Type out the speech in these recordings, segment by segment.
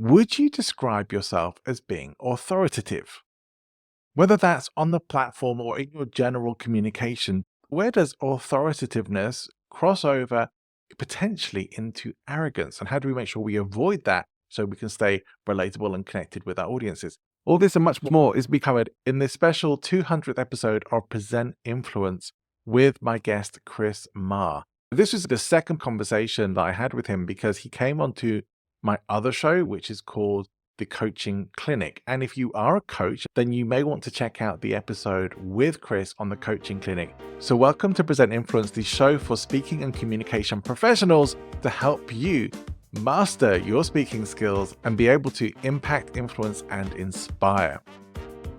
Would you describe yourself as being authoritative? Whether that's on the platform or in your general communication, where does authoritativeness cross over potentially into arrogance? And how do we make sure we avoid that so we can stay relatable and connected with our audiences? All this and much more is be covered in this special 200th episode of Present Influence with my guest, Chris Marr. This was the second conversation that I had with him because he came onto my other show, which is called The Coaching Clinic. And if you are a coach, then you may want to check out the episode with Chris on the Coaching Clinic. So welcome to Present Influence, the show for speaking and communication professionals to help you master your speaking skills and be able to impact, influence, and inspire.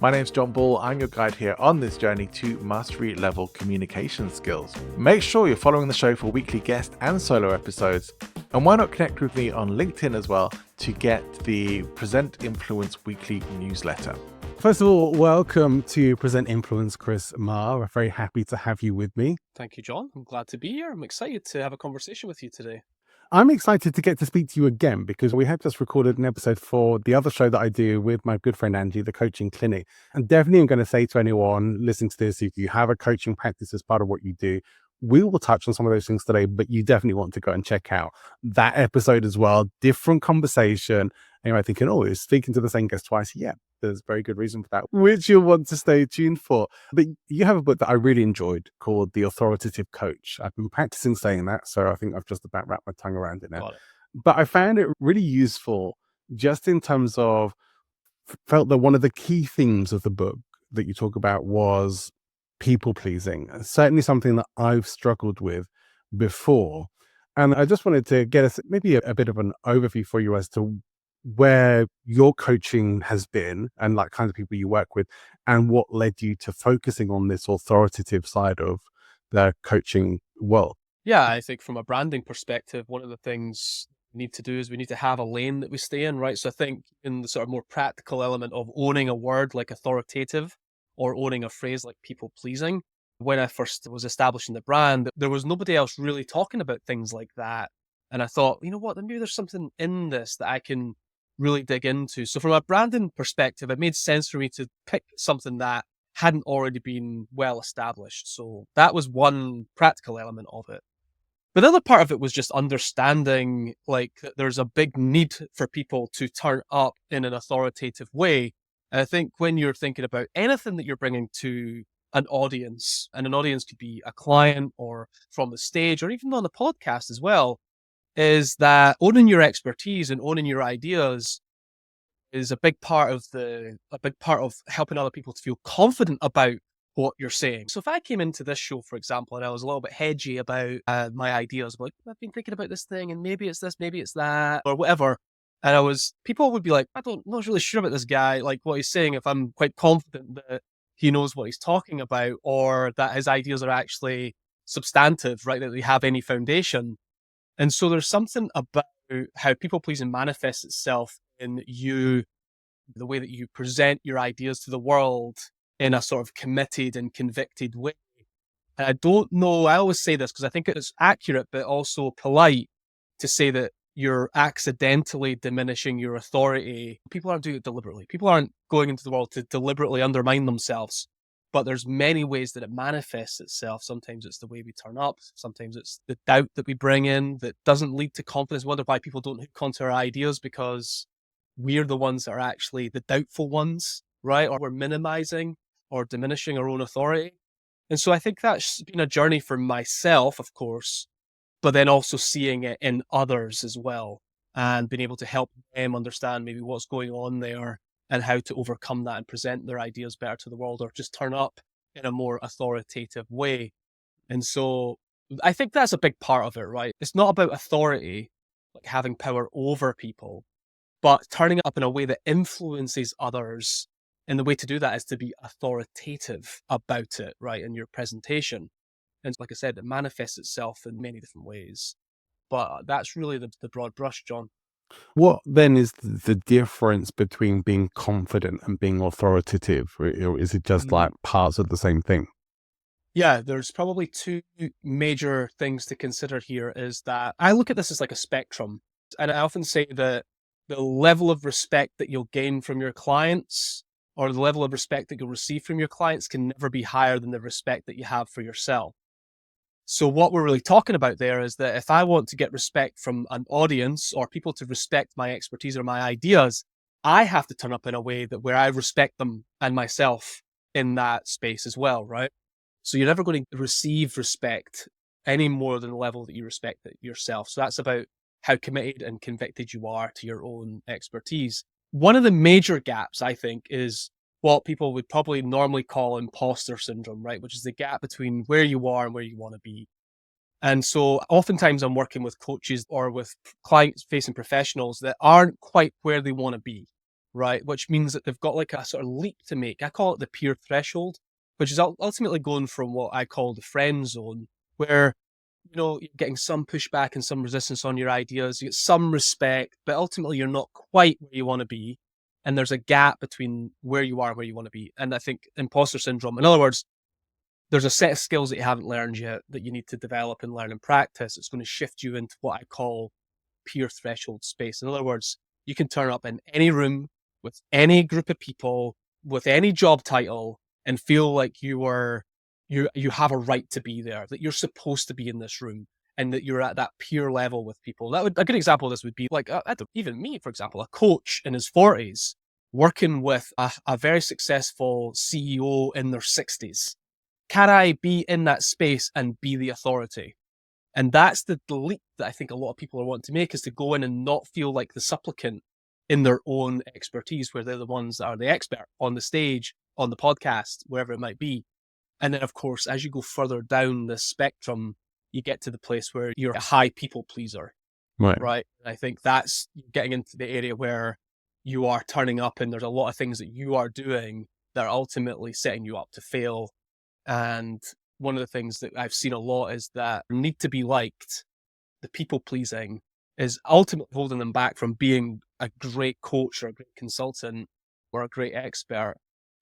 My name's John Ball. I'm your guide here on this journey to mastery level communication skills. Make sure you're following the show for weekly guest and solo episodes. And why not connect with me on LinkedIn as well to get the Present Influence weekly newsletter. First of all, welcome to Present Influence, Chris Marr. We're very happy to have you with me. Thank you, John. I'm glad to be here. I'm excited to have a conversation with you today. I'm excited to get to speak to you again because we have just recorded an episode for the other show that I do with my good friend Angie, the Coaching Clinic. And definitely I'm going to say to anyone listening to this, if you have a coaching practice as part of what you do, we will touch on some of those things today, but you definitely want to go and check out that episode as well. Different conversation. And you're thinking, oh, it's speaking to the same guest twice. Yeah, there's very good reason for that, which you'll want to stay tuned for. But you have a book that I really enjoyed called The Authoritative Coach. I've been practicing saying that, so I think I've just about wrapped my tongue around it now. Got it. But I found it really useful just in terms of, felt that one of the key themes of the book that you talk about was people pleasing. Certainly something that I've struggled with before. And I just wanted to get us maybe a bit of an overview for you as to where your coaching has been and like kinds of people you work with and what led you to focusing on this authoritative side of the coaching world. Yeah, I think from a branding perspective, one of the things we need to do is we need to have a lane that we stay in, right? So I think in the sort of more practical element of owning a word like authoritative or owning a phrase like people pleasing, when I first was establishing the brand, there was nobody else really talking about things like that. And I thought, you know what, maybe there's something in this that I can really dig into. So from a branding perspective, it made sense for me to pick something that hadn't already been well established. So that was one practical element of it. But the other part of it was just understanding like there's a big need for people to turn up in an authoritative way. And I think when you're thinking about anything that you're bringing to an audience, and an audience could be a client or from the stage or even on the podcast as well, is that owning your expertise and owning your ideas is a big part of helping other people to feel confident about what you're saying. So if I came into this show, for example, and I was a little bit hedgy about my ideas, like I've been thinking about this thing and maybe it's this, maybe it's that or whatever. And people would be like, not really sure about this guy, like what he's saying, if I'm quite confident that he knows what he's talking about or that his ideas are actually substantive, right? That they have any foundation. And so there's something about how people pleasing manifests itself in you, the way that you present your ideas to the world in a sort of committed and convicted way. And I don't know, I always say this because I think it's accurate, but also polite to say that you're accidentally diminishing your authority. People aren't doing it deliberately. People aren't going into the world to deliberately undermine themselves. But there's many ways that it manifests itself. Sometimes it's the way we turn up. Sometimes it's the doubt that we bring in that doesn't lead to confidence. I wonder why people don't hook onto our ideas, because we're the ones that are actually the doubtful ones, right? Or we're minimizing or diminishing our own authority. And so I think that's been a journey for myself, of course, but then also seeing it in others as well and being able to help them understand maybe what's going on there and how to overcome that and present their ideas better to the world or just turn up in a more authoritative way. And so I think that's a big part of it, right? It's not about authority, like having power over people, but turning up in a way that influences others. And the way to do that is to be authoritative about it, right, in your presentation. And like I said, it manifests itself in many different ways. But that's really the broad brush, John. What then is the difference between being confident and being authoritative? Or is it just like parts of the same thing? Yeah, there's probably two major things to consider here is that I look at this as like a spectrum. And I often say that the level of respect that you'll gain from your clients or the level of respect that you'll receive from your clients can never be higher than the respect that you have for yourself. So what we're really talking about there is that if I want to get respect from an audience or people to respect my expertise or my ideas, I have to turn up in a way that where I respect them and myself in that space as well, right? So you're never going to receive respect any more than the level that you respect it yourself. So that's about how committed and convicted you are to your own expertise. One of the major gaps, I think, is what people would probably normally call imposter syndrome, right? Which is the gap between where you are and where you want to be. And so oftentimes I'm working with coaches or with client-facing professionals that aren't quite where they want to be, right? Which means that they've got like a sort of leap to make. I call it the peer threshold, which is ultimately going from what I call the friend zone, where you're getting some pushback and some resistance on your ideas, you get some respect, but ultimately you're not quite where you want to be. And there's a gap between where you are and where you want to be. And I think imposter syndrome, in other words, there's a set of skills that you haven't learned yet that you need to develop and learn and practice. It's going to shift you into what I call peer threshold space. In other words, you can turn up in any room with any group of people, with any job title, and feel like you have a right to be there, that you're supposed to be in this room, and that you're at that peer level with people. A good example of this would be like, even me, for example, a coach in his 40s, working with a very successful CEO in their 60s. Can I be in that space and be the authority? And that's the leap that I think a lot of people are wanting to make, is to go in and not feel like the supplicant in their own expertise, where they're the ones that are the expert on the stage, on the podcast, wherever it might be. And then, of course, as you go further down the spectrum, you get to the place where you're a high people pleaser, right? And I think that's getting into the area where you are turning up and there's a lot of things that you are doing that are ultimately setting you up to fail. And one of the things that I've seen a lot is that need to be liked, the people pleasing, is ultimately holding them back from being a great coach or a great consultant or a great expert.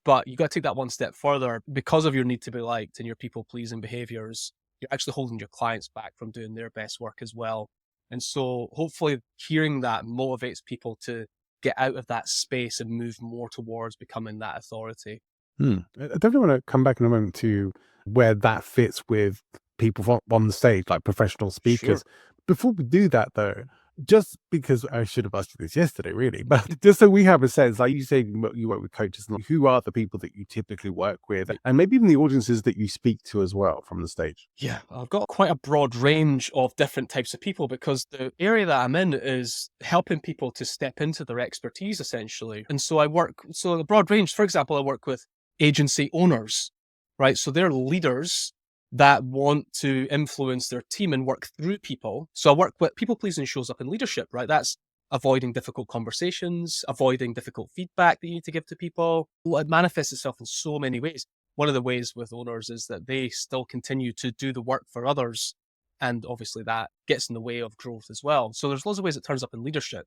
But you got to take that one step further. Because of your need to be liked and your people pleasing behaviors, you're actually holding your clients back from doing their best work as well. And so hopefully hearing that motivates people to get out of that space and move more towards becoming that authority. I definitely want to come back in a moment to where that fits with people on the stage, like professional speakers. Sure. Before we do that, though, just because I should have asked you this yesterday, really, but just so we have a sense, like you say, you work with coaches, who are the people that you typically work with, and maybe even the audiences that you speak to as well from the stage? Yeah, I've got quite a broad range of different types of people, because the area that I'm in is helping people to step into their expertise, essentially. And so the broad range, for example, I work with agency owners, right? So they're leaders that want to influence their team and work through people. So I work with people pleasing shows up in leadership, right? That's avoiding difficult conversations, avoiding difficult feedback that you need to give to people. It manifests itself in so many ways. One of the ways with owners is that they still continue to do the work for others. And obviously that gets in the way of growth as well. So there's lots of ways it turns up in leadership.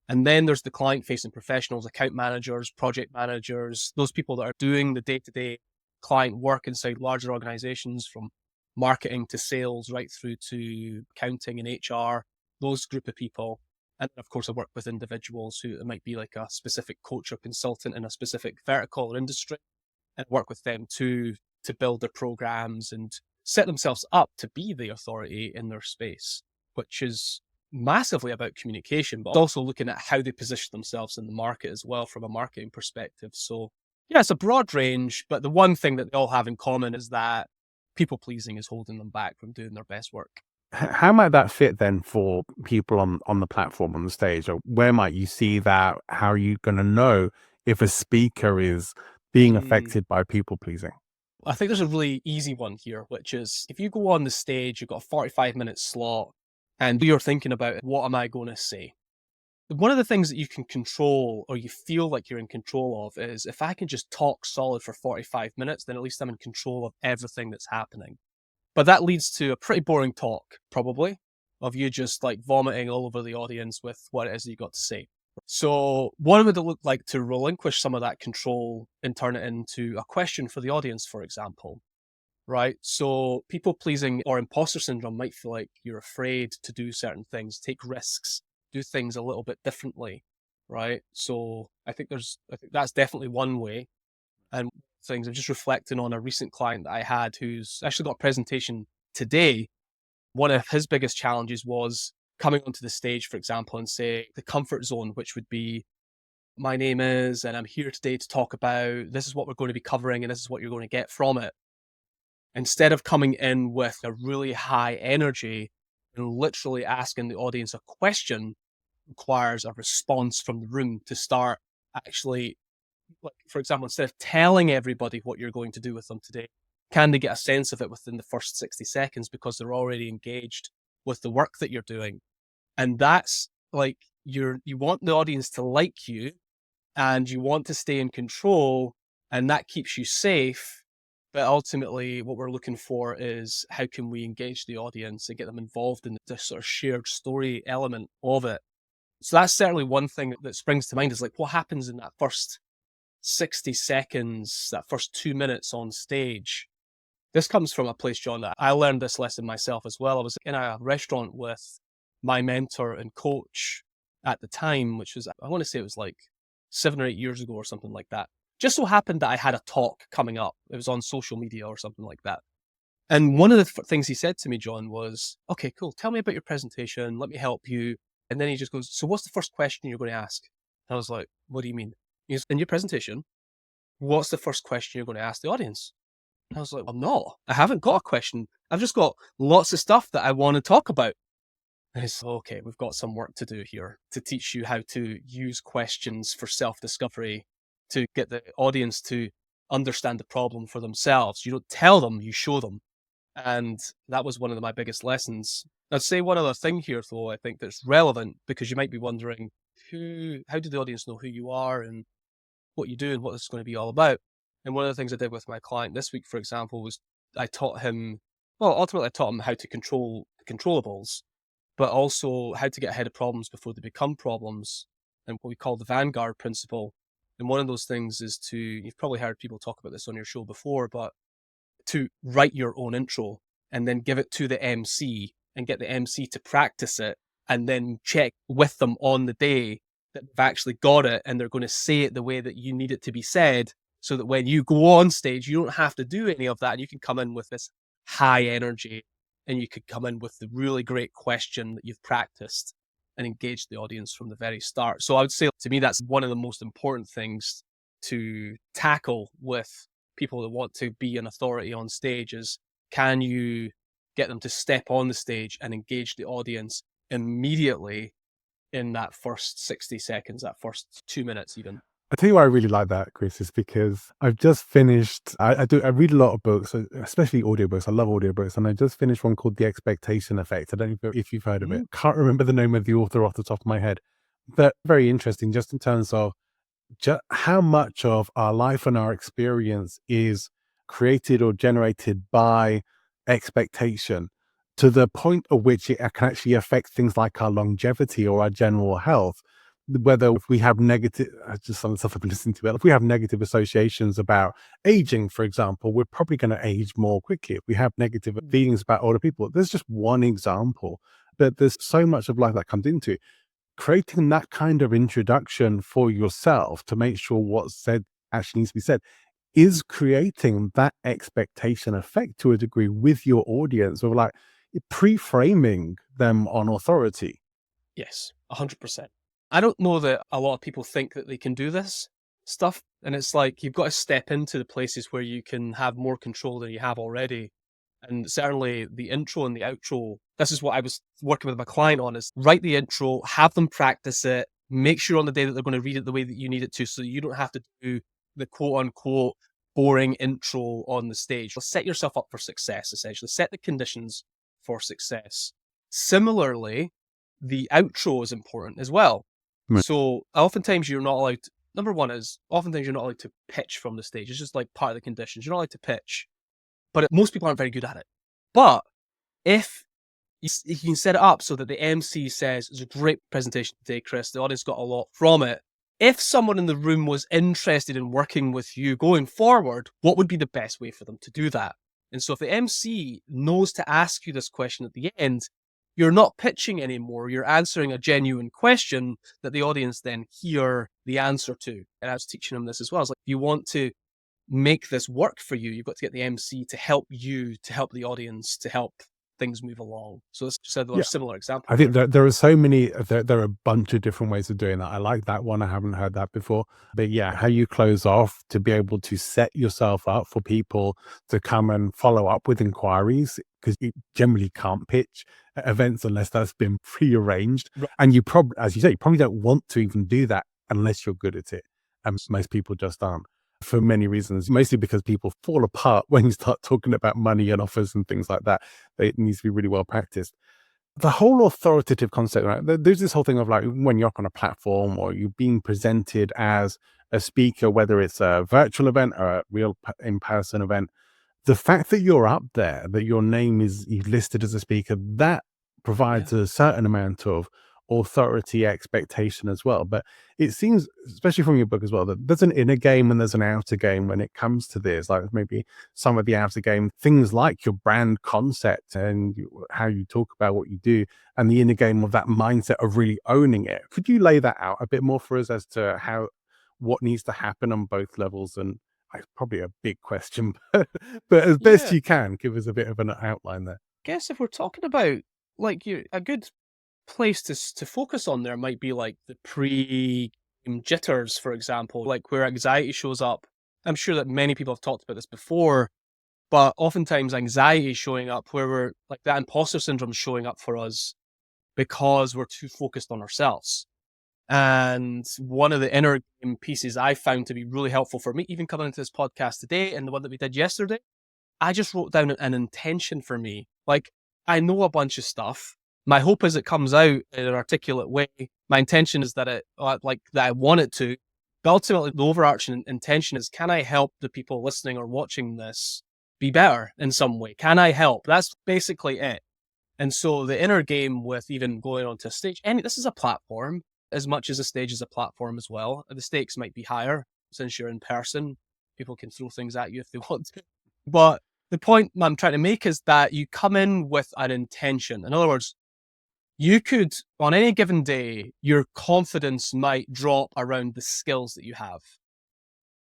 And then there's the client-facing professionals, account managers, project managers, those people that are doing the day-to-day client work inside larger organizations, from marketing to sales, right through to accounting and HR, those group of people. And of course, I work with individuals who might be like a specific coach or consultant in a specific vertical or industry, and work with them to build their programs and set themselves up to be the authority in their space, which is massively about communication, but also looking at how they position themselves in the market as well from a marketing perspective. So yeah, it's a broad range, but the one thing that they all have in common is that people pleasing is holding them back from doing their best work. How might that fit then for people on the platform, on the stage? Or where might you see that? How are you going to know if a speaker is being affected by people pleasing? I think there's a really easy one here, which is if you go on the stage, you've got a 45-minute slot, and you're thinking about, what am I going to say? One of the things that you can control, or you feel like you're in control of, is if I can just talk solid for 45 minutes, then at least I'm in control of everything that's happening. But that leads to a pretty boring talk, probably, of you just like vomiting all over the audience with what it is that you got to say. So what would it look like to relinquish some of that control and turn it into a question for the audience, for example? Right? So people pleasing or imposter syndrome might feel like you're afraid to do certain things, take risks, do things a little bit differently. right? So I think that's definitely one way. And things, I'm just reflecting on a recent client that I had who's actually got a presentation today. One of his biggest challenges was coming onto the stage, for example, and say the comfort zone, which would be, my name is, and I'm here today to talk about, this is what we're going to be covering, and this is what you're going to get from it. Instead of coming in with a really high energy and literally asking the audience a question, requires a response from the room to start actually, like, for example, instead of telling everybody what you're going to do with them today, can they get a sense of it within the first 60 seconds because they're already engaged with the work that you're doing? And that's like, you want the audience to like you, and you want to stay in control, and that keeps you safe. But ultimately, what we're looking for is, how can we engage the audience and get them involved in the sort of shared story element of it? So that's certainly one thing that springs to mind, is like, what happens in that first 60 seconds, that first 2 minutes on stage. This comes from a place, John, that I learned this lesson myself as well. I was in a restaurant with my mentor and coach at the time, which was, I want to say it was like 7 or 8 years ago or something like that. Just so happened that I had a talk coming up. It was on social media or something like that. And one of the things he said to me, John, was, okay, cool, tell me about your presentation. Let me help you. And then he just goes, so what's the first question you're going to ask? And I was like, what do you mean? He goes, in your presentation, what's the first question you're going to ask the audience? And I was like, well, no, I haven't got a question. I've just got lots of stuff that I want to talk about. And it's okay, we've got some work to do here to teach you how to use questions for self-discovery, to get the audience to understand the problem for themselves. You don't tell them, you show them. And that was one of my biggest lessons. I'd say one other thing here, though, I think that's relevant, because you might be wondering, how do the audience know who you are and what you do and what this is going to be all about? And one of the things I did with my client this week, for example, was ultimately I taught him how to control the controllables, but also how to get ahead of problems before they become problems, and what we call the Vanguard principle. And one of those things is you've probably heard people talk about this on your show before, but to write your own intro and then give it to the MC and get the MC to practice it, and then check with them on the day that they've actually got it and they're going to say it the way that you need it to be said, so that when you go on stage, you don't have to do any of that. And you can come in with this high energy, and you could come in with the really great question that you've practiced and engage the audience from the very start. So I would say, to me, that's one of the most important things to tackle with people that want to be an authority on stage, is, can you get them to step on the stage and engage the audience immediately in that first 60 seconds, that first 2 minutes even. I tell you why I really like that, Chris, is because I've just finished, I read a lot of books, especially audiobooks. I love audiobooks. And I just finished one called The Expectation Effect. I don't know if you've heard of it. Can't remember the name of the author off the top of my head, but very interesting, just in terms of how much of our life and our experience is created or generated by expectation, to the point at which it can actually affect things like our longevity or our general health. Whether if we have negative, just some stuff I've been listening to, if we have negative associations about aging, for example, we're probably going to age more quickly. If we have negative feelings about older people, there's just one example, but there's so much of life that comes into it. Creating that kind of introduction for yourself to make sure what's said actually needs to be said is creating that expectation effect to a degree with your audience, or like pre-framing them on authority. Yes, 100%. I don't know that a lot of people think that they can do this stuff. And it's like, you've got to step into the places where you can have more control than you have already. And certainly the intro and the outro, this is what I was working with my client on, is write the intro, have them practice it, make sure on the day that they're going to read it the way that you need it to, so you don't have to do the quote unquote boring intro on the stage. Set yourself up for success, essentially. Set the conditions for success. Similarly, the outro is important as well. Right. So oftentimes you're not allowed to, number one is, oftentimes you're not allowed to pitch from the stage. It's just like part of the conditions. You're not allowed to pitch. But most people aren't very good at it. But if you can set it up so that the MC says, it's a great presentation today, Chris, the audience got a lot from it. If someone in the room was interested in working with you going forward, what would be the best way for them to do that? And so if the MC knows to ask you this question at the end, you're not pitching anymore. You're answering a genuine question that the audience then hear the answer to. And I was teaching them this as well. It's like, if you want to make this work for you, you've got to get the MC to help you, to help the audience, to help things move along. So it's just a Yeah. similar example. I think there are so many, there are a bunch of different ways of doing that. I like that one. I haven't heard that before. But yeah, how you close off to be able to set yourself up for people to come and follow up with inquiries, because you generally can't pitch at events unless that's been prearranged. Right. And you probably, as you say, you probably don't want to even do that unless you're good at it. And most people just aren't, for many reasons, mostly because people fall apart when you start talking about money and offers and things like that. It needs to be really well practiced. The whole authoritative concept, right? There's this whole thing of like, when you're up on a platform or you're being presented as a speaker, whether it's a virtual event or a real in-person event, the fact that you're up there, that your name is listed as a speaker, that provides a certain amount of authority expectation as well. But it seems, especially from your book as well, that there's an inner game and there's an outer game when it comes to this. Like maybe some of the outer game, things like your brand concept and how you talk about what you do, and the inner game of that mindset of really owning it. Could you lay that out a bit more for us as to what needs to happen on both levels? And it's probably a big question, but as best you can, give us a bit of an outline there. I guess if we're talking about like a good place to focus on there might be like the jitters, for example, like where anxiety shows up. I'm sure that many people have talked about this before, but oftentimes anxiety is showing up where we're like that imposter syndrome showing up for us because we're too focused on ourselves. And one of the inner game pieces I found to be really helpful for me, even coming into this podcast today and the one that we did yesterday, I just wrote down an intention for me. Like, I know a bunch of stuff. My hope is it comes out in an articulate way. My intention is that that I want it to. But ultimately, the overarching intention is, can I help the people listening or watching this be better in some way? Can I help? That's basically it. And so the inner game with even going onto a stage, and this is a platform as much as a stage is a platform as well. The stakes might be higher since you're in person. People can throw things at you if they want to. But the point I'm trying to make is that you come in with an intention. In other words, you could, on any given day, your confidence might drop around the skills that you have,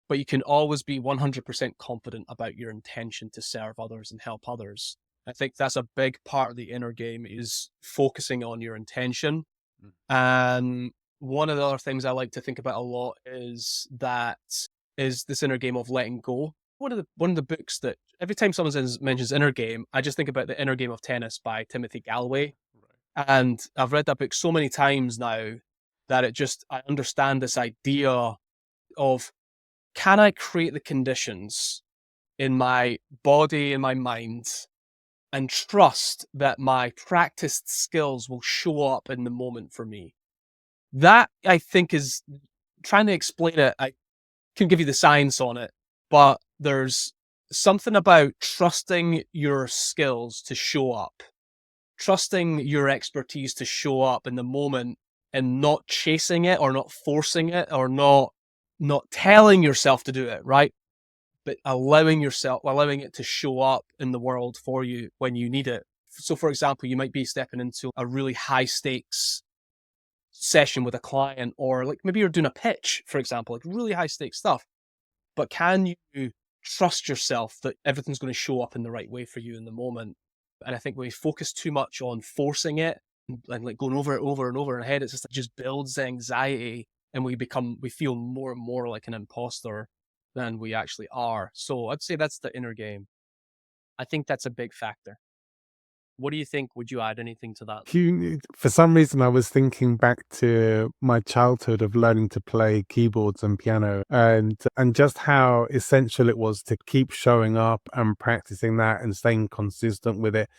but you can always be 100% confident about your intention to serve others and help others. I think that's a big part of the inner game, is focusing on your intention. And one of the other things I like to think about a lot is this inner game of letting go. One of the books that every time someone mentions inner game, I just think about The Inner Game of Tennis by Timothy Galloway. Right. And I've read that book so many times now that I understand this idea of, can I create the conditions in my body and my mind and trust that my practiced skills will show up in the moment for me? That, I think, is trying to explain it. I can give you the science on it, but there's something about trusting your skills to show up, trusting your expertise to show up in the moment, and not chasing it or not forcing it or not telling yourself to do it, right? But allowing it to show up in the world for you when you need it. So for example, you might be stepping into a really high stakes session with a client, or like maybe you're doing a pitch, for example, like really high stakes stuff. But can you trust yourself that everything's going to show up in the right way for you in the moment? And I think when we focus too much on forcing it and like going over it over and over in our head, it just builds anxiety, and we feel more and more like an imposter than we actually are. So I'd say that's the inner game. I think that's a big factor. What do you think? Would you add anything to that? For some reason, I was thinking back to my childhood of learning to play keyboards and piano, and just how essential it was to keep showing up and practicing that and staying consistent with it.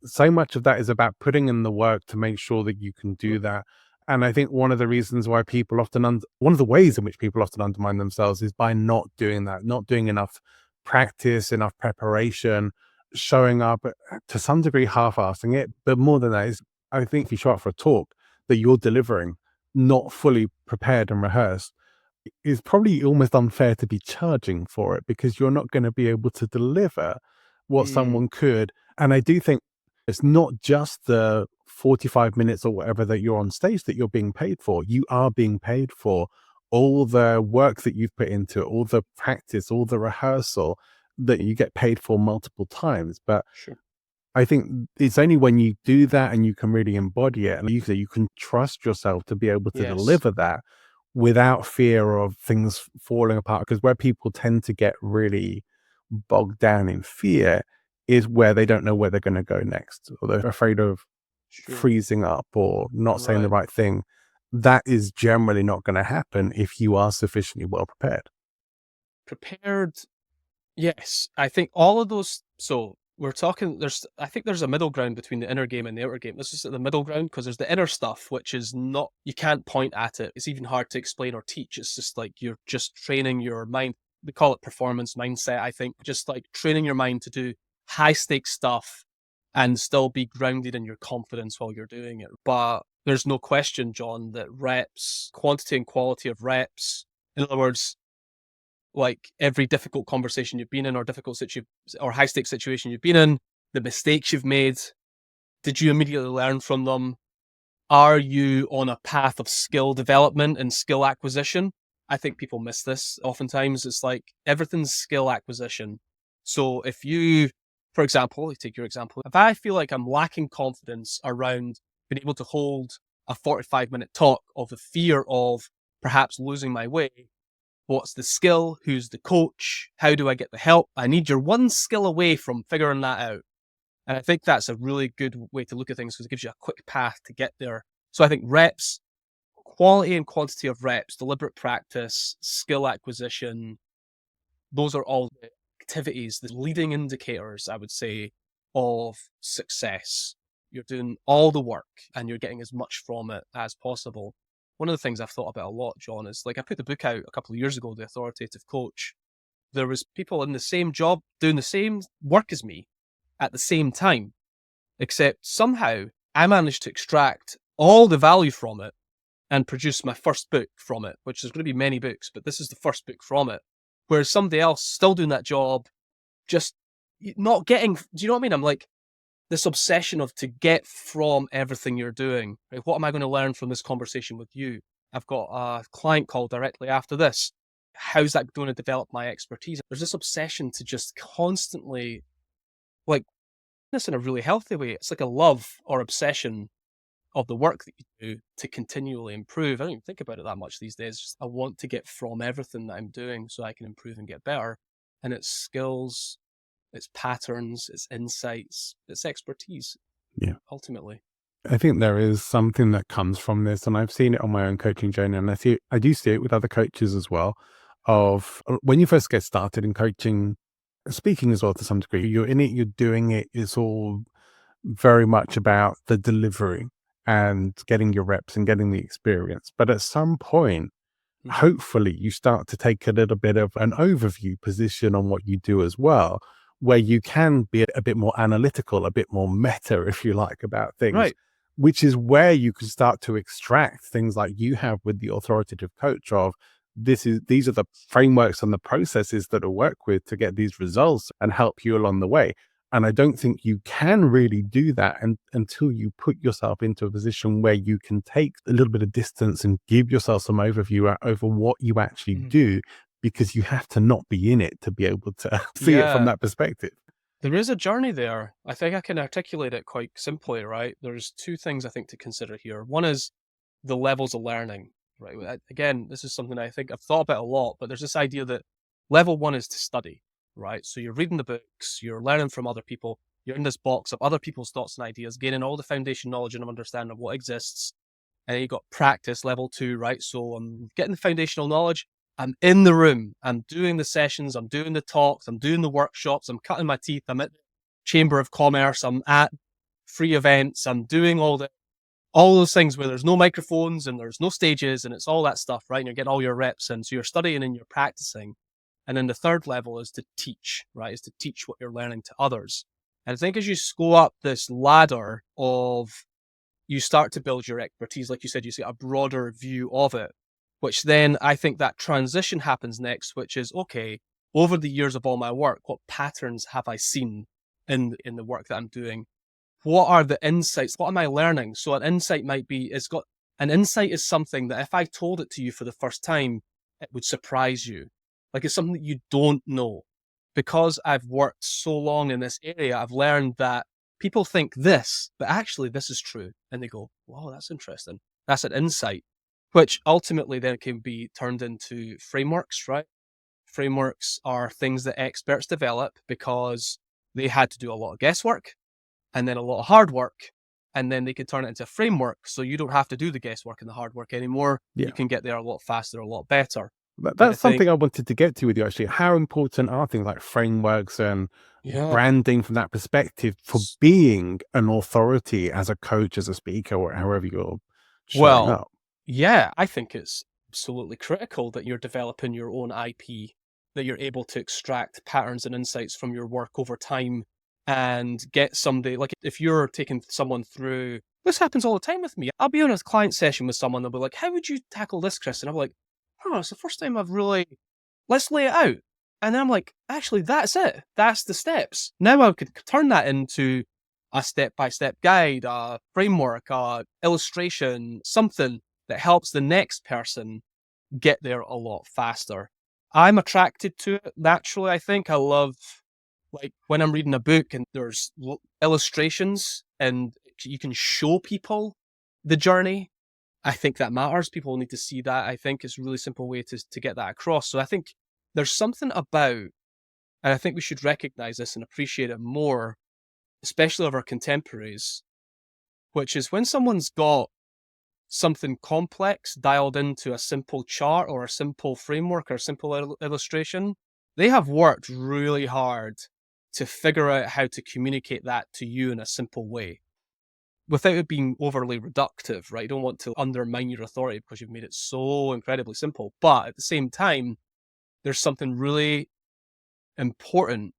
So much of that is about putting in the work to make sure that you can do that. And I think one of the reasons why one of the ways in which people often undermine themselves is by not doing that, not doing enough practice, enough preparation, showing up to some degree half-assing it. But more than that is, I think if you show up for a talk that you're delivering not fully prepared and rehearsed, is probably almost unfair to be charging for it, because you're not going to be able to deliver what someone could. And I do think It's not just the 45 minutes or whatever that you're on stage that you're being paid for. You are being paid for all the work that you've put into it, all the practice, all the rehearsal that you get paid for multiple times. But Sure. I think it's only when you do that and you can really embody it and you can trust yourself to be able to Yes. deliver that without fear of things falling apart. Because where people tend to get really bogged down in fear is where they don't know where they're going to go next, or they're afraid of Sure. freezing up or not saying the Right. right thing. That is generally not going to happen if you are sufficiently well prepared. Prepared. Yes, I think all of those. So we're talking. I think there's a middle ground between the inner game and the outer game. Let's just at the middle ground, because there's the inner stuff, which is not. You can't point at it. It's even hard to explain or teach. It's just like you're just training your mind. We call it performance mindset. I think just like training your mind to do high stakes stuff and still be grounded in your confidence while you're doing it. But there's no question, John, that reps, quantity and quality of reps. In other words, like every difficult conversation you've been in or or high stakes situation you've been in, the mistakes you've made, did you immediately learn from them? Are you on a path of skill development and skill acquisition? I think people miss this. Oftentimes it's like everything's skill acquisition. So if you, for example, take your example, if I feel like I'm lacking confidence around being able to hold a 45-minute talk of the fear of perhaps losing my way, what's the skill? Who's the coach? How do I get the help? I need your one skill away from figuring that out. And I think that's a really good way to look at things because it gives you a quick path to get there. So I think reps, quality and quantity of reps, deliberate practice, skill acquisition, those are all the activities, the leading indicators, I would say, of success. You're doing all the work and you're getting as much from it as possible. One of the things I've thought about a lot, John, is like I put the book out a couple of years ago, The Authoritative Coach. There was people in the same job doing the same work as me at the same time, except somehow I managed to extract all the value from it and produce my first book from it, which there's going to be many books, but this is the first book from it. Whereas somebody else still doing that job, just not getting, do you know what I mean? I'm like, this obsession of to get from everything you're doing. Right? What am I going to learn from this conversation with you? I've got a client call directly after this. How's that going to develop my expertise? There's this obsession to just constantly, like, this in a really healthy way. It's like a love or obsession of the work that you do to continually improve. I don't even think about it that much these days. Just, I want to get from everything that I'm doing so I can improve and get better. And it's skills, it's patterns, it's insights, it's expertise. Yeah. Ultimately. I think there is something that comes from this, and I've seen it on my own coaching journey, and I do see it with other coaches as well. Of when you first get started in coaching, speaking as well to some degree, you're in it, you're doing it. It's all very much about the delivery and getting your reps and getting the experience. But at some point, hopefully you start to take a little bit of an overview position on what you do as well, where you can be a bit more analytical, a bit more meta, if you like, about things, Right. which is where you can start to extract things like you have with the authoritative coach of these are the frameworks and the processes that will work with to get these results and help you along the way. And I don't think you can really do that until you put yourself into a position where you can take a little bit of distance and give yourself some overview over what you actually do, because you have to not be in it to be able to see it from that perspective. There is a journey there. I think I can articulate it quite simply, right? There's two things I think to consider here. One is the levels of learning, right? Again, this is something I think I've thought about a lot, but there's this idea that level one is to study, right? So you're reading the books, you're learning from other people, you're in this box of other people's thoughts and ideas, gaining all the foundation knowledge and understanding of what exists. And then you got practice, level two, right? So I'm getting the foundational knowledge. I'm in the room. I'm doing the sessions. I'm doing the talks. I'm doing the workshops. I'm cutting my teeth. I'm at the Chamber of Commerce. I'm at free events. I'm doing all those things where there's no microphones and there's no stages and it's all that stuff, right? And you're getting all your reps in. So you're studying and you're practicing. And then the third level is to teach, right? Is to teach what you're learning to others. And I think as you go up this ladder of, you start to build your expertise, like you said, you see a broader view of it, which then I think that transition happens next, which is, okay, over the years of all my work, what patterns have I seen in the work that I'm doing? what are the insights? What am I learning? So an insight might be, an insight is something that if I told it to you for the first time, it would surprise you. Like it's something that you don't know. Because I've worked so long in this area, I've learned that people think this, but actually this is true. And they go, wow, that's interesting. That's an insight, which ultimately then can be turned into frameworks, right? Frameworks are things that experts develop because they had to do a lot of guesswork and then a lot of hard work. And then they can turn it into a framework. So you don't have to do the guesswork and the hard work anymore. Yeah. You can get there a lot faster, a lot better. That's something I wanted to get to with you, actually. How important are things like frameworks and branding from that perspective for being an authority as a coach, as a speaker, or however you're showing up? Yeah, I think it's absolutely critical that you're developing your own IP, that you're able to extract patterns and insights from your work over time and get somebody, like if you're taking someone through, this happens all the time with me. I'll be on a client session with someone, they'll be like, how would you tackle this, Chris? And I'm like, oh, it's the first time let's lay it out. And then I'm like, actually, that's it. That's the steps. Now I could turn that into a step-by-step guide, a framework, a illustration, something that helps the next person get there a lot faster. I'm attracted to it naturally, I think. I love, like, when I'm reading a book and there's illustrations and you can show people the journey. I think that matters. People need to see that. I think it's a really simple way to get that across. So I think there's something about, and I think we should recognize this and appreciate it more, especially of our contemporaries, which is when someone's got something complex dialed into a simple chart or a simple framework or a simple illustration, they have worked really hard to figure out how to communicate that to you in a simple way without it being overly reductive, right? You don't want to undermine your authority because you've made it so incredibly simple. But at the same time, there's something really important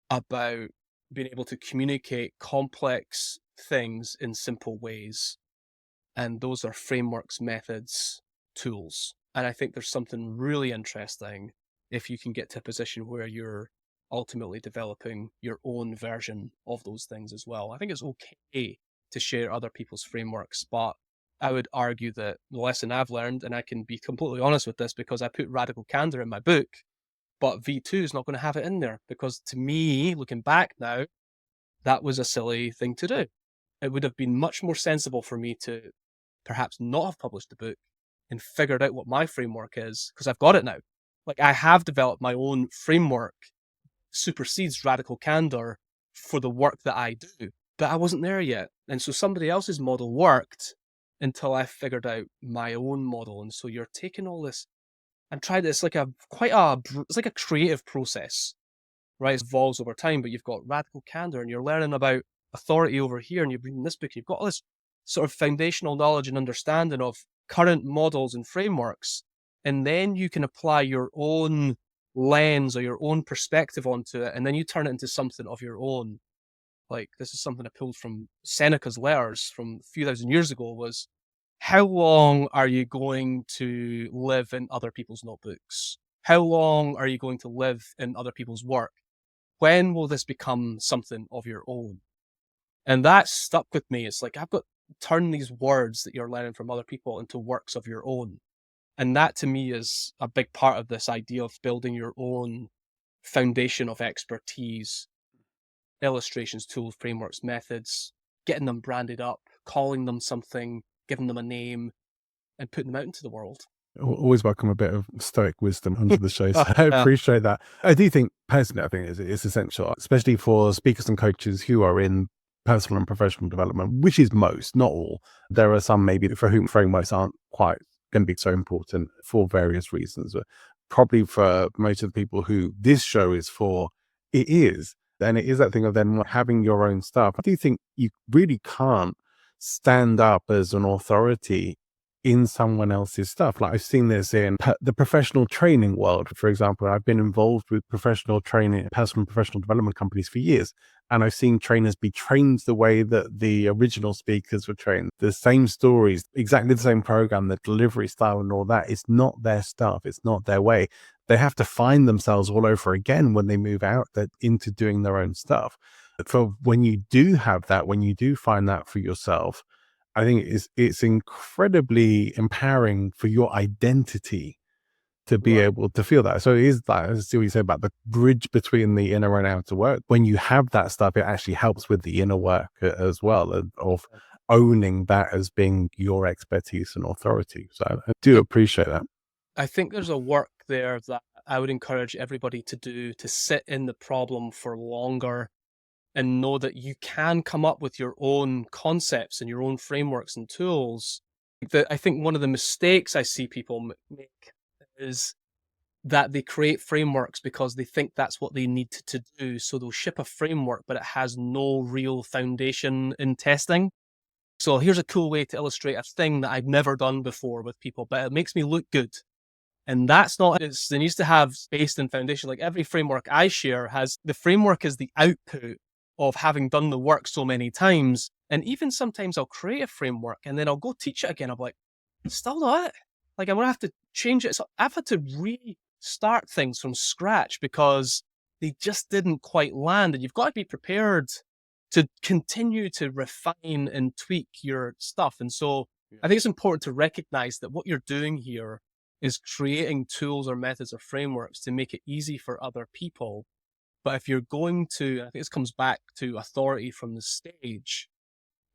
about being able to communicate complex things in simple ways. And those are frameworks, methods, tools. And I think there's something really interesting if you can get to a position where you're ultimately developing your own version of those things as well. I think it's okay to share other people's frameworks, but I would argue that the lesson I've learned, and I can be completely honest with this because I put radical candor in my book, but V2 is not going to have it in there because to me, looking back now, that was a silly thing to do. It would have been much more sensible for me to perhaps not have published the book and figured out what my framework is, because I've got it now. Like, I have developed my own framework, supersedes radical candor for the work that I do, but I wasn't there yet. And so somebody else's model worked until I figured out my own model. And so you're taking all this and tried it's like it's like a creative process, right? It evolves over time, but you've got radical candor and you're learning about authority over here, and you're reading this book, you've got all this sort of foundational knowledge and understanding of current models and frameworks, and then you can apply your own lens or your own perspective onto it, and then you turn it into something of your own. Like, this is something I pulled from Seneca's letters from a few thousand years ago, was how long are you going to live in other people's notebooks? How long are you going to live in other people's work? When will this become something of your own? And that stuck with me. It's like, I've got to turn these words that you're learning from other people into works of your own. And that to me is a big part of this idea of building your own foundation of expertise, illustrations, tools, frameworks, methods, getting them branded up, calling them something, giving them a name, and putting them out into the world. Always welcome a bit of stoic wisdom onto the show. So I appreciate that. I do think, personally, I think it's essential, especially for speakers and coaches who are in personal and professional development, which is most, not all. There are some maybe for whom frameworks aren't quite going to be so important for various reasons. But probably for most of the people who this show is for, it is. And it is that thing of then having your own stuff. I do think you really can't stand up as an authority in someone else's stuff. Like, I've seen this in the professional training world, for example. I've been involved with professional training, personal and professional development companies for years. And I've seen trainers be trained the way that the original speakers were trained. The same stories, exactly the same program, the delivery style and all that. It's not their stuff. It's not their way. They have to find themselves all over again when they move out into doing their own stuff. For when you do have that, when you do find that for yourself, I think it's incredibly empowering for your identity to be Right. able to feel that. So it is that, as you said about the bridge between the inner and outer work. When you have that stuff, it actually helps with the inner work as well, of owning that as being your expertise and authority. So I do appreciate that. I think there's a work there that I would encourage everybody to do, to sit in the problem for longer and know that you can come up with your own concepts and your own frameworks and tools. I think one of the mistakes I see people make is that they create frameworks because they think that's what they need to do. So they'll ship a framework, but it has no real foundation in testing. So here's a cool way to illustrate a thing that I've never done before with people, but it makes me look good. And that's not it. It needs to have space and foundation. Like every framework I share has, the framework is the output of having done the work so many times. And even sometimes I'll create a framework and then I'll go teach it again. I'm like, still not it. Like I'm gonna have to change it. So I've had to restart things from scratch because they just didn't quite land. And you've got to be prepared to continue to refine and tweak your stuff. And so I think it's important to recognize that what you're doing here is creating tools or methods or frameworks to make it easy for other people. But if you're going to, I think this comes back to authority from the stage.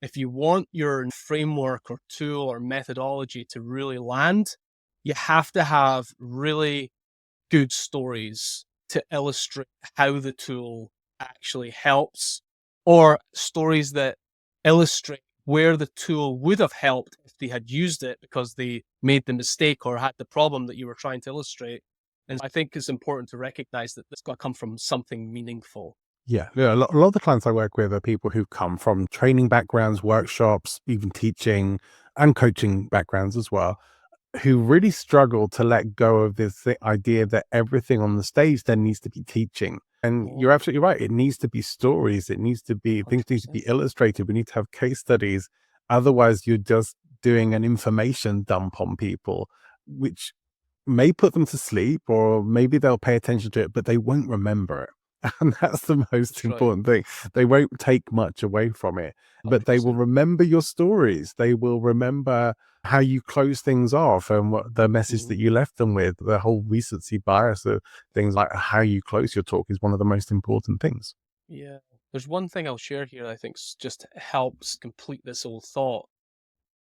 If you want your framework or tool or methodology to really land, you have to have really good stories to illustrate how the tool actually helps, or stories that illustrate where the tool would have helped if they had used it because they made the mistake or had the problem that you were trying to illustrate. And I think it's important to recognize that this got to come from something meaningful. Yeah, a lot of the clients I work with are people who've come from training backgrounds, workshops, even teaching and coaching backgrounds as well, who really struggle to let go of this idea that everything on the stage then needs to be teaching. And Yeah, you're absolutely right. It needs to be stories. It needs to be, things need to 100%. be illustrated. We need to have case studies. Otherwise, you're just doing an information dump on people, which may put them to sleep, or maybe they'll pay attention to it, but they won't remember it. And that's the most That's right. important thing. They won't take much away from it, but they will 100%. remember your stories. They will remember how you close things off and what the message Mhm. that you left them with. The whole recency bias of things, like how you close your talk, is one of the most important things. Yeah. There's one thing I'll share here that I think just helps complete this whole thought,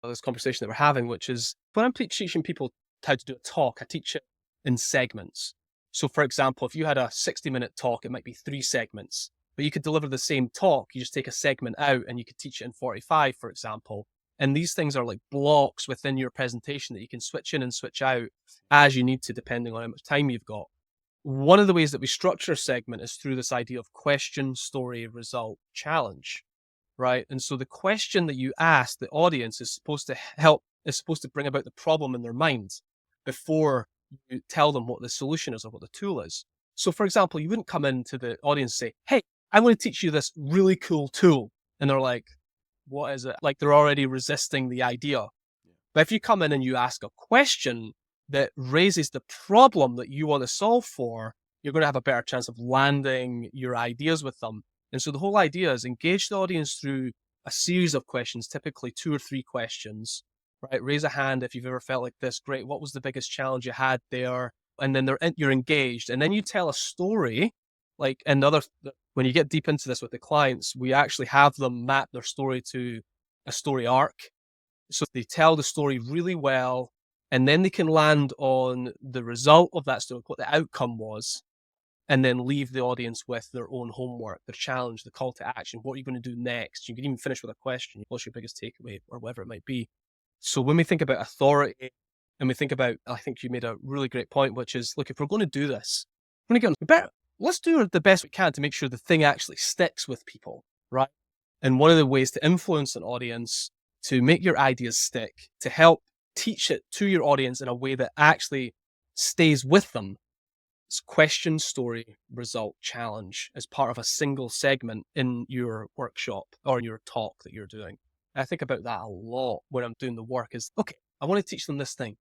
of this conversation that we're having, which is when I'm teaching people how to do a talk, I teach it in segments. So, for example, if you had a 60-minute talk, it might be 3 segments, but you could deliver the same talk. You just take a segment out and you could teach it in 45, for example. And these things are like blocks within your presentation that you can switch in and switch out as you need to, depending on how much time you've got. One of the ways that we structure a segment is through this idea of question, story, result, challenge, right? And so the question that you ask the audience is supposed to is supposed to bring about the problem in their minds before you tell them what the solution is or what the tool is. So, for example, you wouldn't come into the audience and say, "Hey, I'm going to teach you this really cool tool." And they're like, "What is it?" Like they're already resisting the idea. But if you come in and you ask a question that raises the problem that you want to solve for, you're going to have a better chance of landing your ideas with them. And so the whole idea is engage the audience through a series of questions, typically 2 or 3 questions, right? Raise a hand if you've ever felt like this. Great. What was the biggest challenge you had there? And then you're engaged. And then you tell a story, like when you get deep into this with the clients, we actually have them map their story to a story arc. So they tell the story really well, and then they can land on the result of that story, what the outcome was, and then leave the audience with their own homework, their challenge, the call to action. What are you going to do next? You can even finish with a question. What's your biggest takeaway, or whatever it might be? So when we think about authority, and we think about, I think you made a really great point, which is, look, if we're going to do this, we're going to get better. Let's do the best we can to make sure the thing actually sticks with people, right? And one of the ways to influence an audience, to make your ideas stick, to help teach it to your audience in a way that actually stays with them, is question, story, result, challenge as part of a single segment in your workshop or in your talk that you're doing. I think about that a lot when I'm doing the work is, okay, I want to teach them this thing.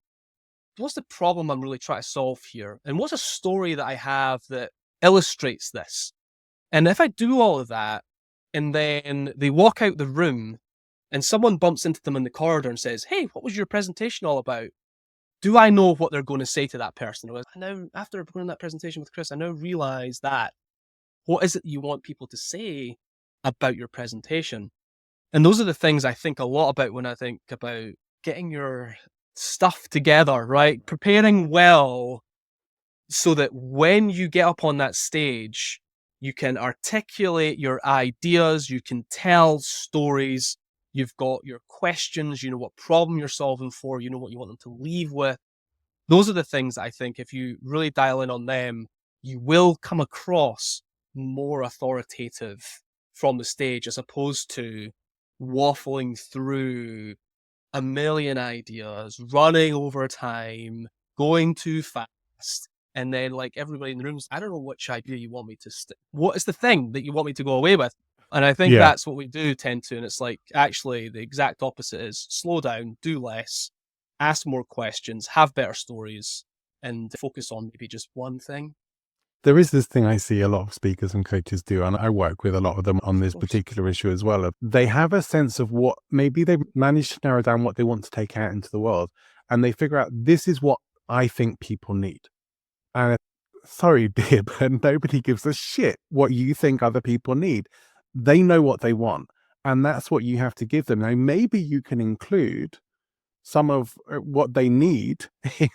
What's the problem I'm really trying to solve here? And what's a story that I have that illustrates this? And if I do all of that, and then they walk out the room and someone bumps into them in the corridor and says, "Hey, what was your presentation all about?" Do I know what they're going to say to that person? Now, after going that presentation with Chris, I now realize that what is it you want people to say about your presentation? And those are the things I think a lot about when I think about getting your stuff together, right? Preparing well so that when you get up on that stage, you can articulate your ideas, you can tell stories, you've got your questions, you know what problem you're solving for, you know what you want them to leave with. Those are the things that I think if you really dial in on them, you will come across more authoritative from the stage as opposed to waffling through a million ideas, running over time, going too fast, and then like everybody in the room's, I don't know which idea you want me to what is the thing that you want me to go away with? And I think Yeah. that's what we do tend to, and it's like actually the exact opposite is slow down, do less, ask more questions, have better stories, and focus on maybe just one thing. There is this thing I see a lot of speakers and coaches do, and I work with a lot of them on this Of course. particular issue as well. They have a sense of what maybe they've managed to narrow down what they want to take out into the world, and they figure out this is what I think people need. And sorry, dear, but nobody gives a shit what you think other people need. They know what they want, and that's what you have to give them. Now, maybe you can include some of what they need,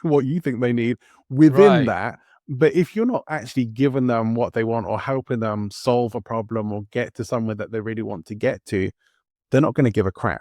what you think they need within Right. that. But if you're not actually giving them what they want or helping them solve a problem or get to somewhere that they really want to get to, they're not going to give a crap.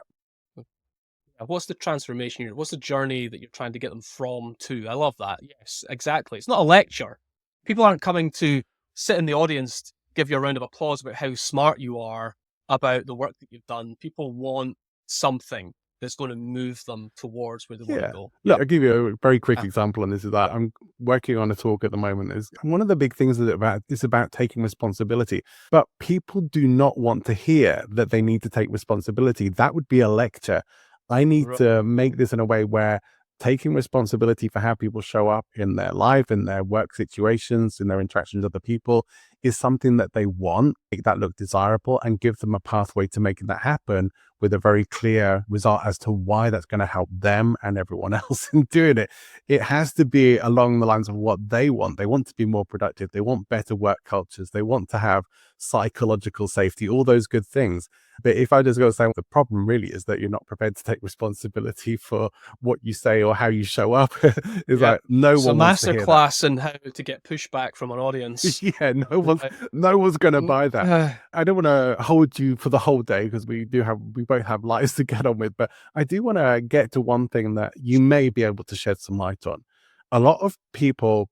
What's the transformation? What's the journey that you're trying to get them from to? I love that. Yes, exactly. It's not a lecture. People aren't coming to sit in the audience, give you a round of applause about how smart you are about the work that you've done. People want something that's going to move them towards where they want to go. Look, I'll give you a very quick Yeah. example on this. Is that I'm working on a talk at the moment. Is one of the big things is about taking responsibility. But people do not want to hear that they need to take responsibility. That would be a lecture. I need Right. to make this in a way where taking responsibility for how people show up in their life, in their work situations, in their interactions with other people is something that they want, make that look desirable and give them a pathway to making that happen with a very clear result as to why that's going to help them and everyone else in doing it. It has to be along the lines of what they want. They want to be more productive. They want better work cultures. They want to have psychological safety, all those good things. But if I just go say the problem really is that you're not prepared to take responsibility for what you say or how you show up, it's like no one wants to hear that. Masterclass in how to get pushback from an audience. Yeah, no one's going to buy that. I don't want to hold you for the whole day because we both have lives to get on with, but I do want to get to one thing that you may be able to shed some light on. A lot of people,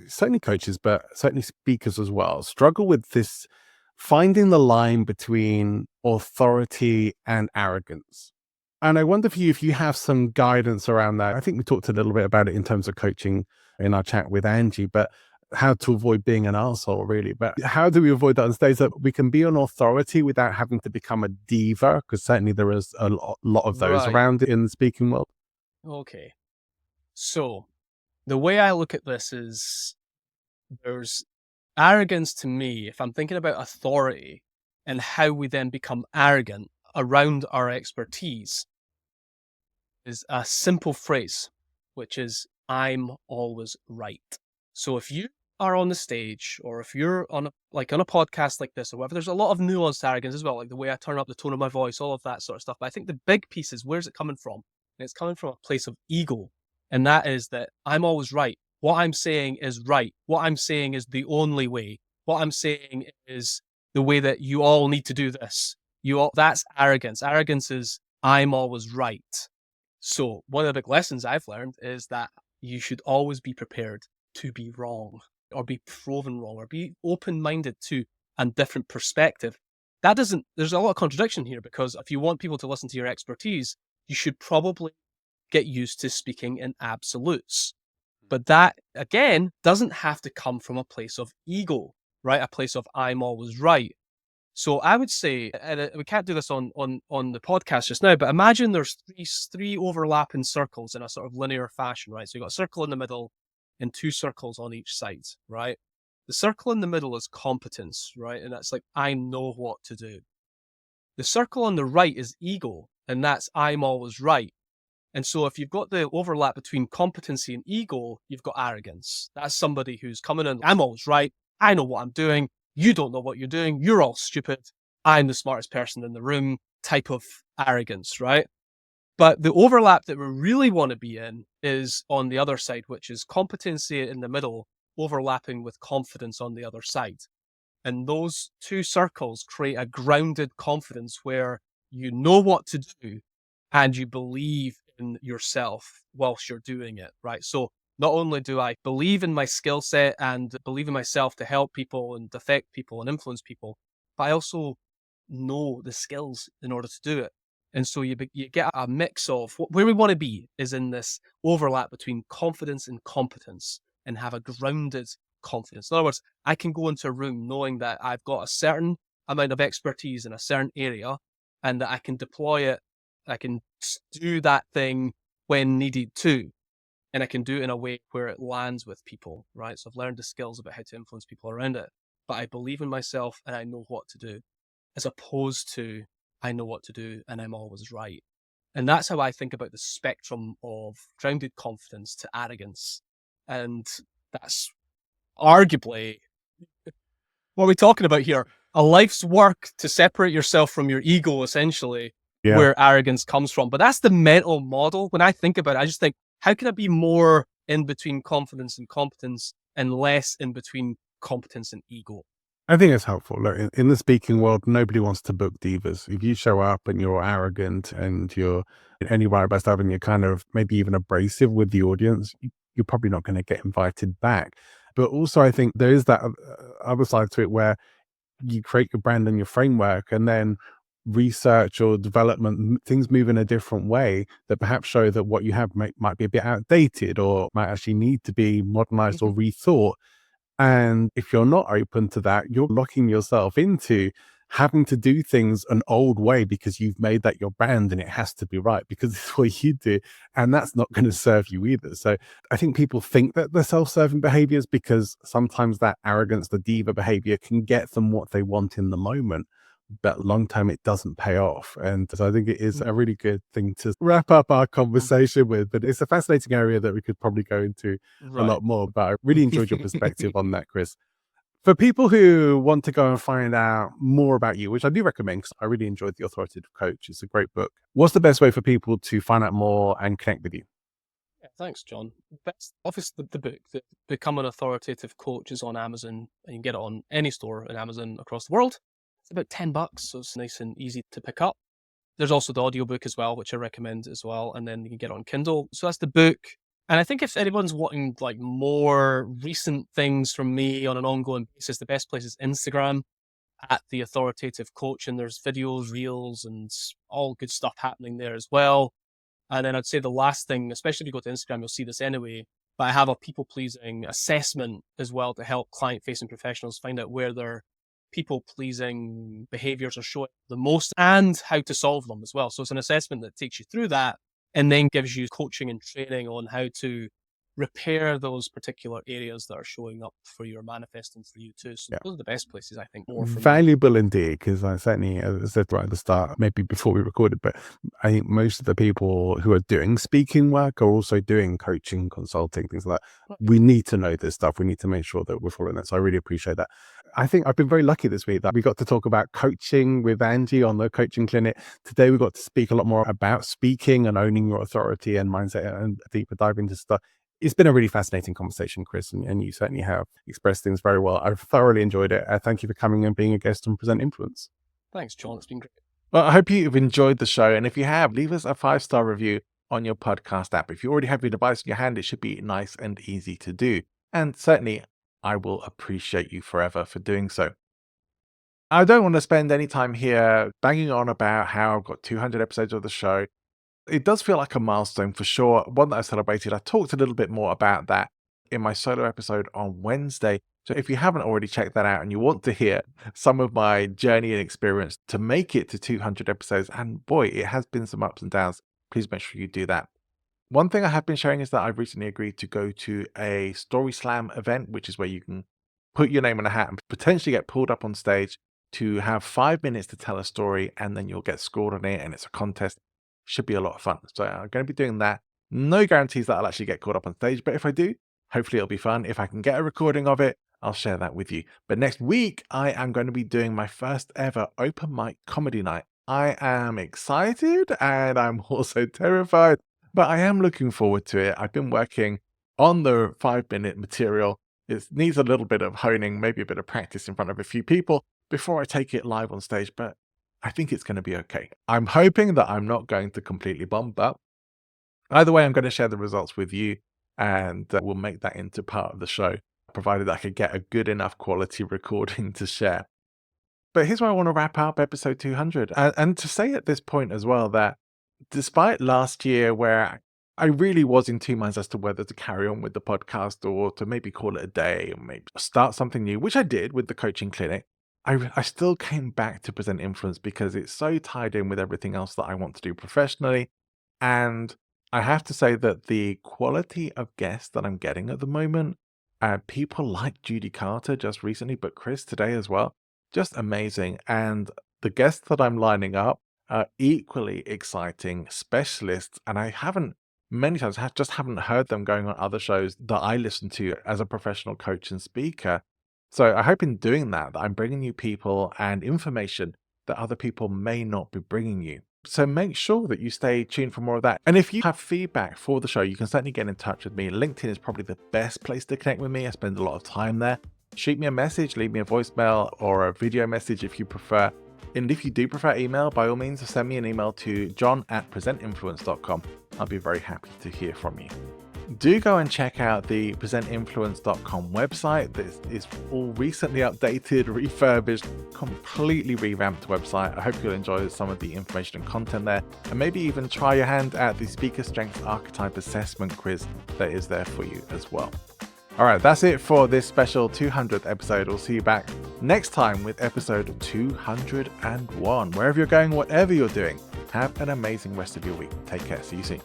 certainly coaches, but certainly speakers as well, struggle with this finding the line between authority and arrogance. And I wonder for you if you have some guidance around that. I think we talked a little bit about it in terms of coaching in our chat with Angie, but how to avoid being an arsehole, really. But how do we avoid that on stage that we can be on authority without having to become a diva? Because certainly there is a lot of those Right. around in the speaking world. Okay. So the way I look at this is there's arrogance to me, if I'm thinking about authority and how we then become arrogant around our expertise, is a simple phrase, which is, I'm always right. So if you are on the stage or if you're on a podcast like this or whatever, there's a lot of nuanced arrogance as well, like the way I turn up the tone of my voice, all of that sort of stuff. But I think the big piece is, where's it coming from? And it's coming from a place of ego. And that is that I'm always right. What I'm saying is right. What I'm saying is the only way. What I'm saying is the way that you all need to do this. That's arrogance. Arrogance is I'm always right. So one of the big lessons I've learned is that you should always be prepared to be wrong or be proven wrong or be open-minded to a different perspective. There's a lot of contradiction here, because if you want people to listen to your expertise, you should probably get used to speaking in absolutes. But that, again, doesn't have to come from a place of ego, right? A place of I'm always right. So I would say, and we can't do this on the podcast just now, but imagine there's three overlapping circles in a sort of linear fashion, right? So you've got a circle in the middle and two circles on each side, right? The circle in the middle is competence, right? And that's like, I know what to do. The circle on the right is ego, and that's I'm always right. And so if you've got the overlap between competency and ego, you've got arrogance. That's somebody who's coming in, I'm always right. I know what I'm doing. You don't know what you're doing. You're all stupid. I'm the smartest person in the room type of arrogance, right? But the overlap that we really want to be in is on the other side, which is competency in the middle, overlapping with confidence on the other side. And those two circles create a grounded confidence where you know what to do and you believe in yourself whilst you're doing it, right? So not only do I believe in my skill set and believe in myself to help people and affect people and influence people, but I also know the skills in order to do it. And so you get a mix of where we want to be is in this overlap between confidence and competence and have a grounded confidence. In other words, I can go into a room knowing that I've got a certain amount of expertise in a certain area and that I can deploy it. I can do that thing when needed to, and I can do it in a way where it lands with people, right? So I've learned the skills about how to influence people around it, but I believe in myself and I know what to do, as opposed to I know what to do and I'm always right. And that's how I think about the spectrum of grounded confidence to arrogance. And that's arguably what are we talking about here? A life's work to separate yourself from your ego, essentially, where arrogance comes from. But that's the mental model. When I think about it, I just think, how can I be more in between confidence and competence and less in between competence and ego? I think it's helpful. Look, in the speaking world, nobody wants to book divas. If you show up and you're arrogant and you're any right about stuff and you're kind of maybe even abrasive with the audience, you're probably not going to get invited back. But also, I think there is that other side to it where you create your brand and your framework, and then research or development, things move in a different way that perhaps show that what you have might be a bit outdated or might actually need to be modernized or rethought. And if you're not open to that, you're locking yourself into having to do things an old way because you've made that your brand and it has to be right because it's what you do. And that's not going to serve you either. So I think people think that they're self-serving behaviors because sometimes that arrogance, the diva behavior can get them what they want in the moment. But long term, it doesn't pay off. And so I think it is a really good thing to wrap up our conversation with. But it's a fascinating area that we could probably go into a lot more. But I really enjoyed your perspective on that, Chris. For people who want to go and find out more about you, which I do recommend because I really enjoyed The Authoritative Coach. It's a great book. What's the best way for people to find out more and connect with you? Yeah, thanks, John. Obviously, the book, Become an Authoritative Coach, is on Amazon, and you can get it on any store in Amazon across the world. It's about $10, so it's nice and easy to pick up. There's also the audiobook as well, which I recommend as well, and then you can get it on Kindle. So that's the book. And I think if anyone's wanting like more recent things from me on an ongoing basis, the best place is Instagram at The Authoritative Coach, and there's videos, reels, and all good stuff happening there as well. And then I'd say the last thing, especially if you go to Instagram, you'll see this anyway, but I have a people-pleasing assessment as well to help client-facing professionals find out where their people-pleasing behaviors are showing the most and how to solve them as well. So it's an assessment that takes you through that and then gives you coaching and training on how to repair those particular areas that are showing up for your manifesting for you too. So those are the best places, I think, more for valuable indeed, because I certainly, as I said right at the start, maybe before we recorded, but I think most of the people who are doing speaking work are also doing coaching, consulting, things like that. We need to know this stuff. We need to make sure that we're following that. So I really appreciate that. I think I've been very lucky this week that we got to talk about coaching with Angie on the coaching clinic. Today, we got to speak a lot more about speaking and owning your authority and mindset and a deeper dive into stuff. It's been a really fascinating conversation, Chris, and you certainly have expressed things very well. I've thoroughly enjoyed it. Thank you for coming and being a guest on Present Influence. Thanks, John. It's been great. Well, I hope you've enjoyed the show. And if you have, leave us a 5-star review on your podcast app. If you already have your device in your hand, it should be nice and easy to do. And certainly, I will appreciate you forever for doing so. I don't want to spend any time here banging on about how I've got 200 episodes of the show. It does feel like a milestone for sure, one that I celebrated. I talked a little bit more about that in my solo episode on Wednesday. So if you haven't already checked that out and you want to hear some of my journey and experience to make it to 200 episodes, and boy, it has been some ups and downs, please make sure you do that. One thing I have been sharing is that I've recently agreed to go to a Story Slam event, which is where you can put your name in a hat and potentially get pulled up on stage to have 5 minutes to tell a story, and then you'll get scored on it, and it's a contest. Should be a lot of fun. So I'm going to be doing that. No guarantees that I'll actually get caught up on stage, but if I do, hopefully it'll be fun. If I can get a recording of it, I'll share that with you. But next week, I am going to be doing my first ever open mic comedy night. I am excited and I'm also terrified, but I am looking forward to it. I've been working on the 5-minute material. It needs a little bit of honing, maybe a bit of practice in front of a few people before I take it live on stage, but I think it's going to be okay. I'm hoping that I'm not going to completely bomb, but either way, I'm going to share the results with you, and we'll make that into part of the show, provided I could get a good enough quality recording to share. But here's where I want to wrap up episode 200. And to say at this point as well that despite last year where I really was in two minds as to whether to carry on with the podcast or to maybe call it a day or maybe start something new, which I did with the coaching clinic, I still came back to Present Influence because it's so tied in with everything else that I want to do professionally. And I have to say that the quality of guests that I'm getting at the moment, people like Judy Carter just recently, but Chris today as well, just amazing. And the guests that I'm lining up are equally exciting specialists. And I haven't many times, just haven't heard them going on other shows that I listen to as a professional coach and speaker. So I hope in doing that I'm bringing you people and information that other people may not be bringing you. So make sure that you stay tuned for more of that. And if you have feedback for the show, you can certainly get in touch with me. LinkedIn is probably the best place to connect with me. I spend a lot of time there. Shoot me a message, leave me a voicemail or a video message if you prefer. And if you do prefer email, by all means, send me an email to john@presentinfluence.com. I'll be very happy to hear from you. Do go and check out the presentinfluence.com website. This is all recently updated, refurbished, completely revamped website. I hope you'll enjoy some of the information and content there, and maybe even try your hand at the Speaker Strengths Archetype Assessment quiz that is there for you as well. All right, that's it for this special 200th episode. We'll see you back next time with episode 201. Wherever you're going, whatever you're doing, have an amazing rest of your week. Take care. See you soon.